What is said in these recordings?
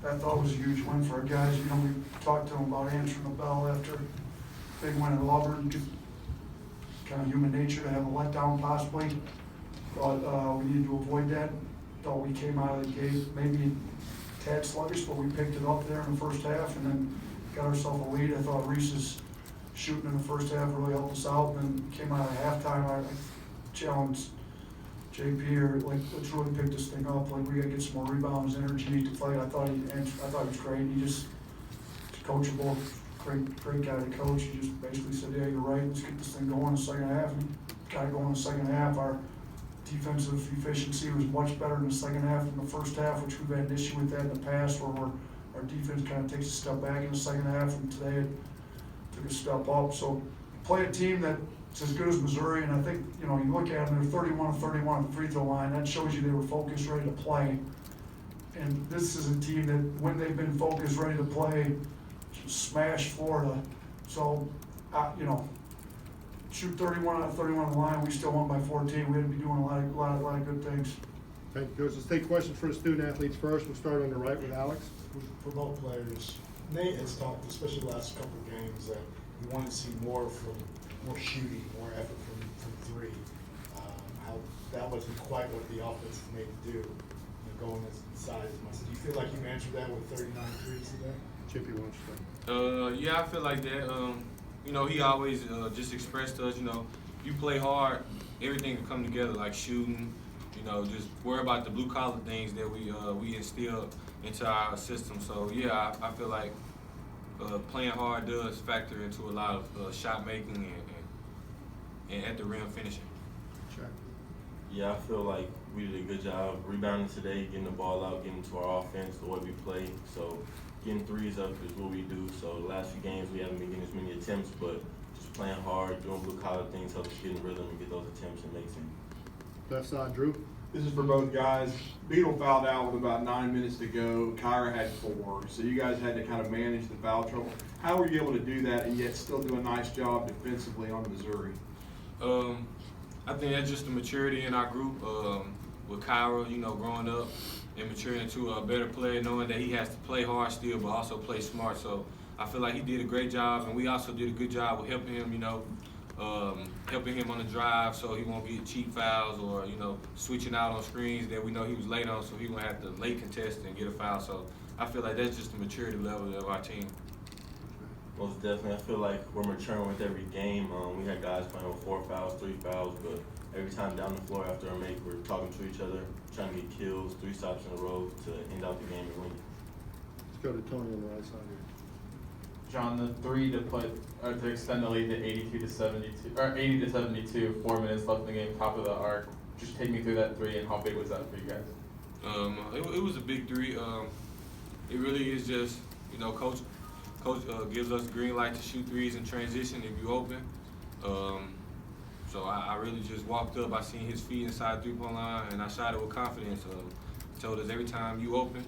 I thought it was a huge win for our guys. You know, we talked to them about answering the bell after big win in Auburn. Kind of human nature to have a letdown possibly, but we needed to avoid that. Thought we came out of the gate maybe a tad sluggish, but we picked it up there in the first half and then got ourselves a lead. I thought Reese's shooting in the first half really helped us out, and then came out of halftime. I challenged JP here, like, let's really pick this thing up. Like, we gotta get some more rebounds, energy to fight. I thought he was great. He just coachable, great guy to coach. He just basically said, yeah, you're right. Let's get this thing going in the second half. And got it going in the second half. Our defensive efficiency was much better in the second half than the first half, which we've had an issue with that in the past, where our defense kind of takes a step back in the second half, and today it took a step up. So play a team that's as good as Missouri, and I think, you know, you look at them, they're 31-31 at the free throw line. That shows you they were focused, ready to play. And this is a team that, when they've been focused, ready to play, smash Florida. So, you know, shoot 31 out of 31 on the line. We still won by 14. We had to be doing a lot of good things. Thank you, Coach. Let's take questions for the student athletes first. We'll start on the right with Alex. For both players, Nate has talked, especially the last couple of games, that he wanted to see more shooting, more effort from three. How that wasn't quite what the offense is made to do, going inside as much. Do you feel like you answered that with 39 threes today? Chippy wants to. Yeah, I feel like that. You know, he always just expressed to us, you know, you play hard, everything can come together, like shooting, you know, just worry about the blue collar things that we instill into our system. So yeah, I feel like playing hard does factor into a lot of shot making and at the rim finishing. Sure. Yeah, I feel like we did a good job rebounding today, getting the ball out, getting to our offense, the way we play. So getting threes up is what we do. So the last few games we haven't been getting as many attempts, but just playing hard, doing blue collar things helps us get in rhythm and get those attempts and make them. Left side, Drew. This is for both guys. Beetle fouled out with about 9 minutes to go. Kyra had 4. So you guys had to kind of manage the foul trouble. How were you able to do that and yet still do a nice job defensively on Missouri? I think that's just the maturity in our group. With Kyra, you know, growing up and maturing into a better player, knowing that he has to play hard still, but also play smart. So I feel like he did a great job, and we also did a good job with helping him, you know, helping him on the drive so he won't get cheap fouls or, you know, switching out on screens that we know he was late on, so he won't have to late contest and get a foul. So I feel like that's just the maturity level of our team. Most definitely. I feel like we're maturing with every game. We had guys playing with 4 fouls, 3 fouls, but every time down the floor after a make, we're talking to each other, trying to get kills, 3 stops in a row to end out the game and win. Let's go to Tony on the right side here. John, the 3 to extend the lead to 82-72, or 80-72, 4 minutes left in the game, top of the arc. Just take me through that 3 and how big was that for you guys? It was a big 3. It really is just, you know, Coach gives us the green light to shoot threes in transition if you open. So I really just walked up. I seen his feet inside the 3-point line, and I shot it with confidence. Told us every time you open,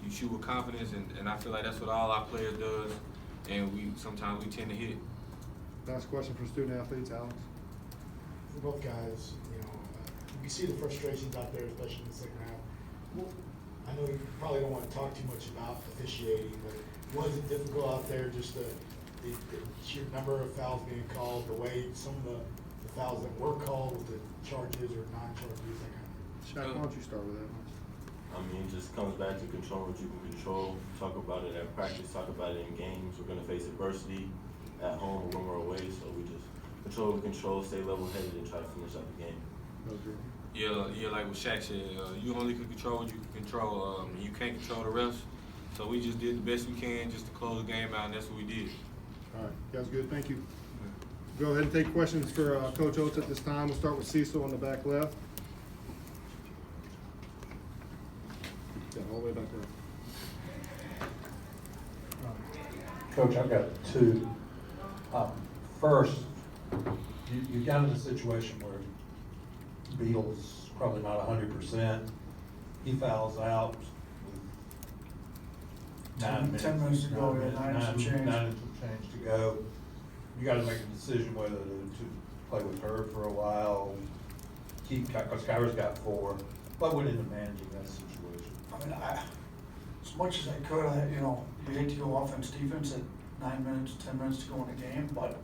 you shoot with confidence, and I feel like that's what all our players does. And sometimes we tend to hit. Last question for student athletes, Alex. For both guys, you know, you see the frustrations out there, especially in the second half. Well, I know you probably don't want to talk too much about officiating, but was it difficult out there, just the sheer number of fouls being called, the way some of the fouls that were called with the charges or non-charges, that kind of. Shaq, why don't you start with that one? I mean, it just comes back to control what you can control. Talk about it at practice, talk about it in games. We're going to face adversity at home or when we're away, so we just control what we control, stay level-headed, and try to finish out the game. Yeah, like what Shaq said, you only can control what you can control. You can't control the rest. So we just did the best we can just to close the game out, and that's what we did. All right, you guys good? Thank you. Go ahead and take questions for Coach Oats at this time. We'll start with Cecil on the back left. Yeah, all the way back there. Coach, I've got 2. First, you got in a situation where Beal's probably not 100%. He fouls out with 9 minutes. 10 minutes to go, 9 and some change to go. You got to make a decision whether to play with her for a while, keep, because Kyra's got 4. What went into managing that situation? I mean, as much as I could, you hate to go offense, defense at 9 minutes, 10 minutes to go in the game, but,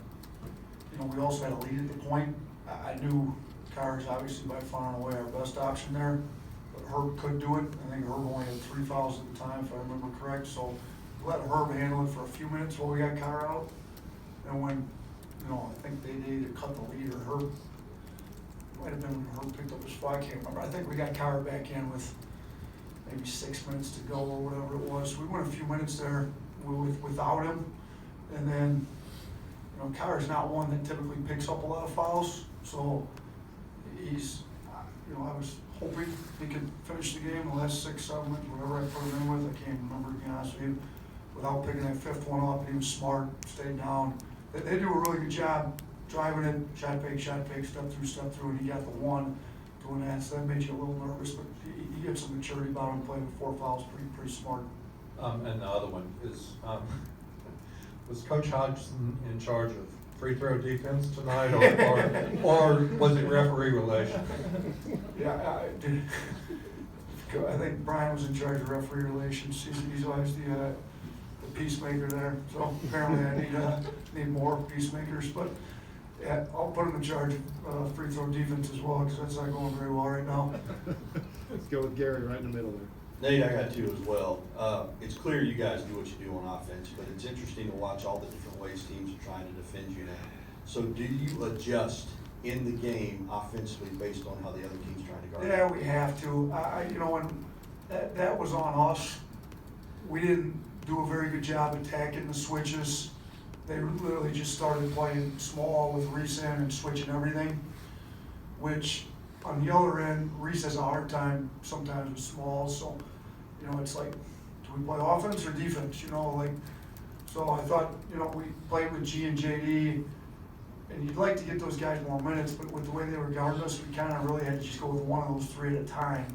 we also had a lead at the point. I knew Carr's obviously by far and away our best option there, but Herb could do it. I think Herb only had 3 fouls at the time, if I remember correct, so let Herb handle it for a few minutes while we got Carr out. And when, I think they either cut the lead or Herb, might have been when Herb picked up his foul, I can't remember. I think we got Carr back in with maybe 6 minutes to go or whatever it was. We went a few minutes there without him, and then, Carr's not one that typically picks up a lot of fouls, so he's, I was hoping he could finish the game the last 6, 7 minutes, whatever I put him in with. I can't remember, to be honest with you, without picking that 5th one up. And he was smart, stayed down. They do a really good job driving it, shot fake, step through, and he got the one doing that, so that made you a little nervous, but he had some maturity about him, playing with 4 fouls, pretty smart. And the other one is, was Coach Hodgson in charge of free throw defense tonight, or was it referee relations? Yeah, I think Brian was in charge of referee relations. He's always the peacemaker there. So apparently I need more peacemakers. But yeah, I'll put him in charge of free throw defense as well, because that's not going very well right now. Let's go with Gary right in the middle there. Nate, I got 2 as well. It's clear you guys do what you do on offense, but it's interesting to watch all the different ways teams are trying to defend you now. So do you adjust in the game offensively based on how the other team's trying to guard you? Yeah, we have to. When that was on us, we didn't do a very good job attacking the switches. They literally just started playing small with Reese in and switching everything, which on the other end, Reese has a hard time sometimes with small, so, it's like, do we play offense or defense, so I thought, we played with G and JD, and you'd like to get those guys more minutes, but with the way they were guarding us, we kind of really had to just go with one of those 3 at a time.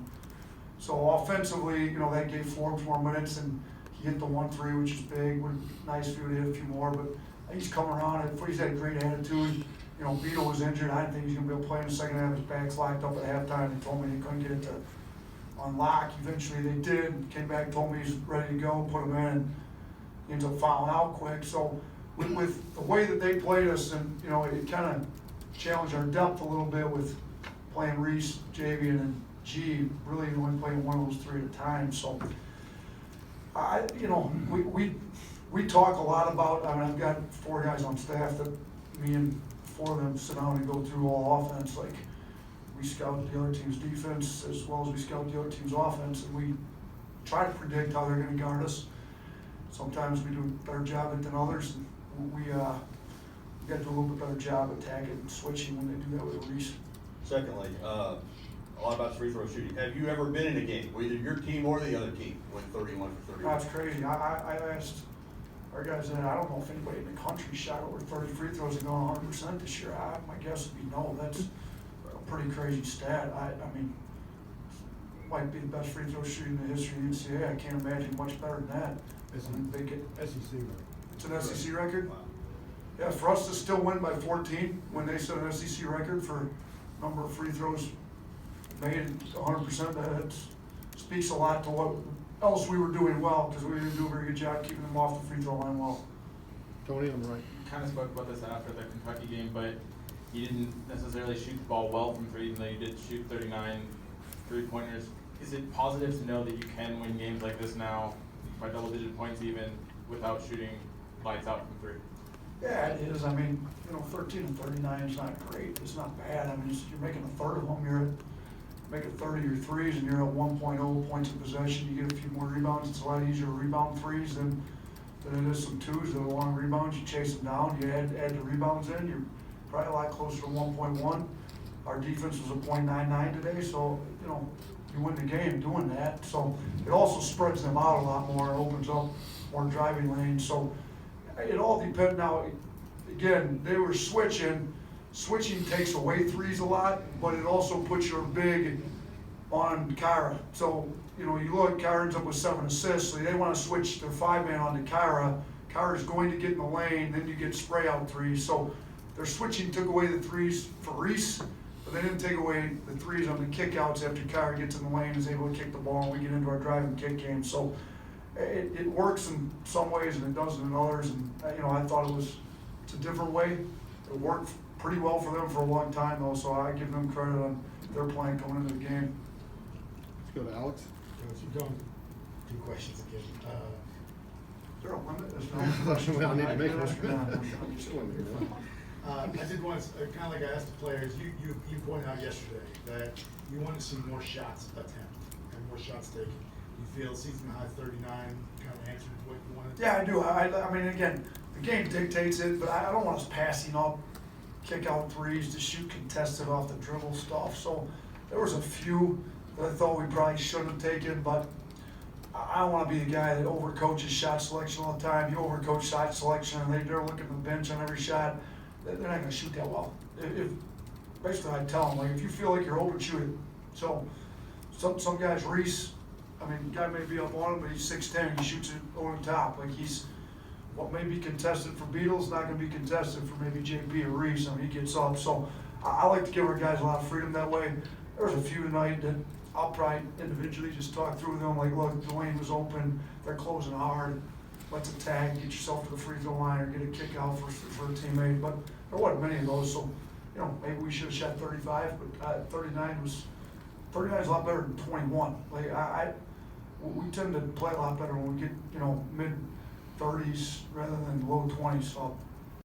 So offensively, that gave Forbes more minutes, and he hit the 1-3, which is big. Would nice for you to hit a few more, but he's coming around. He's had a great attitude. Beetle was injured. I didn't think he was going to be able to play in the second half. His back's locked up at halftime. They told me they couldn't get it to unlock. Eventually they did. Came back, told me he's ready to go, put him in, and he ends up fouling out quick. So with the way that they played us, and it kind of challenged our depth a little bit with playing Reese, Javian, and G, really only playing one of those 3 at a time. So we talk a lot about, I've got 4 guys on staff that me and 4 of them sit down and go through all offense. Like, we scout the other team's defense as well as we scout the other team's offense, and we try to predict how they're gonna guard us. Sometimes we do a better job at it than others. And we got to do a little bit better job attacking and switching when they do that with Reese. Secondly, a lot about free throw shooting. Have you ever been in a game where either your team or the other team went 31 for 31? That's crazy. I asked our guys that I don't know if anybody in the country shot over 30 free throws and gone 100% this year. My guess would be no. That's a pretty crazy stat. I mean, might be the best free throw shooting in the history of the NCAA. I can't imagine much better than that. SEC record. It's an SEC record? Yeah, for us to still win by 14 when they set an SEC record for number of free throws made 100%, that speaks a lot to what else we were doing well, because we didn't do a very good job keeping them off the free throw line well. Tony on the right. Kind of spoke about this after the Kentucky game, but you didn't necessarily shoot the ball well from 3, even though you did shoot 39 3-pointers. Is it positive to know that you can win games like this now by double-digit points even without shooting lights out from 3? Yeah, it is. I mean, 13 and 39 is not great. It's not bad. I mean, you're making a third of them. You're making 30 of your threes, and you're at 1.0 points of possession. You get a few more rebounds. It's a lot easier to rebound threes than it is some 2s that are long rebounds. You chase them down. You add the rebounds in. You're probably a lot closer to 1.1. Our defense was a .99 today, so you win the game doing that. So it also spreads them out a lot more. It opens up more driving lanes. So it all depends. Now, again, they were switching. Switching takes away threes a lot, but it also puts your big on Kyra. So, you look, Kyra ends up with 7 assists, so they want to switch their 5-man onto Kyra. Kyra's going to get in the lane, then you get spray out threes. So their switching took away the threes for Reese, but they didn't take away the threes on the kickouts after Kyra gets in the lane and is able to kick the ball, and we get into our drive and kick game. So it works in some ways and it doesn't in others, and, I thought it's a different way. It worked pretty well for them for a long time though, so I give them credit on their plan coming into the game. Let's go to Alex. Coach, you've gone through questions again. Is there a limit? There's no question. Well, I need to make one. I'm just kidding. I did want to, kind of like I asked the players, you pointed out yesterday that you want to see more shots attempted and more shots taken. You feel season high 39 kind of answered what you wanted? Yeah, I do. I mean, again, the game dictates it, but I don't want us passing up, kick out threes, to shoot contested off the dribble stuff. So there was a few that I thought we probably shouldn't have taken, but I don't want to be the guy that overcoaches shot selection all the time. You overcoach shot selection, and they're looking at the bench on every shot. They're not going to shoot that well. If basically, I tell them, like, if you feel like you're open, shoot it. So some guys, Reese, I mean, the guy may be up on him, but he's 6'10", he shoots it over the top. Like, he's what may be contested for Beatles, not going to be contested for maybe JP or Reese. I mean, he gets up. So I like to give our guys a lot of freedom that way. There's a few tonight that I'll probably individually just talk through them, like, look, Dwayne was open, they're closing hard, let's attack, get yourself to the free throw line, or get a kick out for a teammate. But there wasn't many of those, so, maybe we should have shot 35, but 39 is a lot better than 21. Like, we tend to play a lot better when we get, mid-30s rather than low 20s, so